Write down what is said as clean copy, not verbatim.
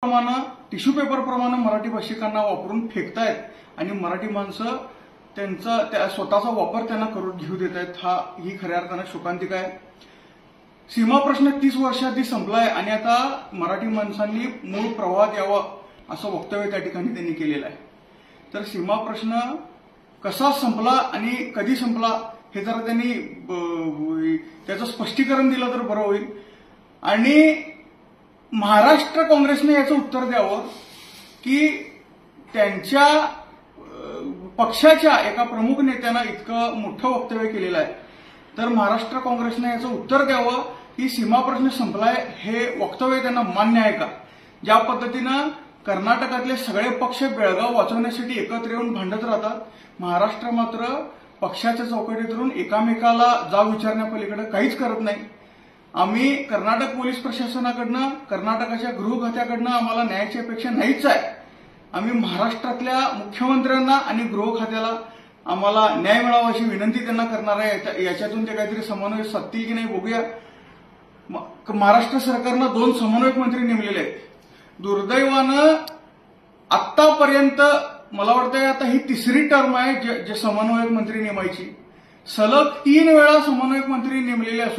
प्रमाणे tissue paper प्रमाणे मराठी भाषिकांना वापरून फेकतायत आणि मराठी माणसं त्यांचा स्वतःचा वापर त्यांना करून घेऊ देत आहेत। ही खऱ्या अर्थाने शोकांतिका आहे। सीमा प्रश्न 30 वर्षाआधी संपलाय आणि आता मराठी माणसांनी मूळ प्रवाहात यावं असं वक्तव्य त्या ठिकाणी त्यांनी केलेलं आहे। तर सीमा प्रश्न कसा संपला आणि कधी संपला हे जर त्यांनी त्याचं स्पष्टीकरण दिलं तर बरं होईल। आणि महाराष्ट्र काँग्रेसने याचं उत्तर द्यावं की त्यांच्या पक्षाच्या एका प्रमुख नेत्यानं इतकं मोठं वक्तव्य केलेलं आहे, तर महाराष्ट्र काँग्रेसने याचं उत्तर द्यावं की सीमा प्रश्न संपलाय हे वक्तव्य त्यांना मान्य आहे का। ज्या पद्धतीनं कर्नाटकातले सगळे पक्ष बेळगाव वाचवण्यासाठी एकत्र येऊन भांडत राहतात, महाराष्ट्र मात्र पक्षाच्या चौकटीत धरून एकामेकाला जाब विचारण्यापलीकडे काहीच करत नाही। आम्ही कर्नाटक पोलीस प्रशासनाकडनं, कर्नाटकाच्या गृह खात्याकडनं आम्हाला न्यायाची अपेक्षा नाहीच आहे। आम्ही महाराष्ट्रातल्या मुख्यमंत्र्यांना आणि गृह खात्याला आम्हाला न्याय मिळावा अशी विनंती त्यांना करणार आहे। याच्यातून ते काहीतरी समन्वय साधतील की नाही बघूया। महाराष्ट्र सरकारनं 2 समन्वयक मंत्री नेमलेले आहेत। दुर्दैवानं आतापर्यंत मला वाटतं आता ही 3री टर्म आहे जे समन्वयक मंत्री नेमायची। सलग 3 वेळा समन्वयक मंत्री नेमलेले असून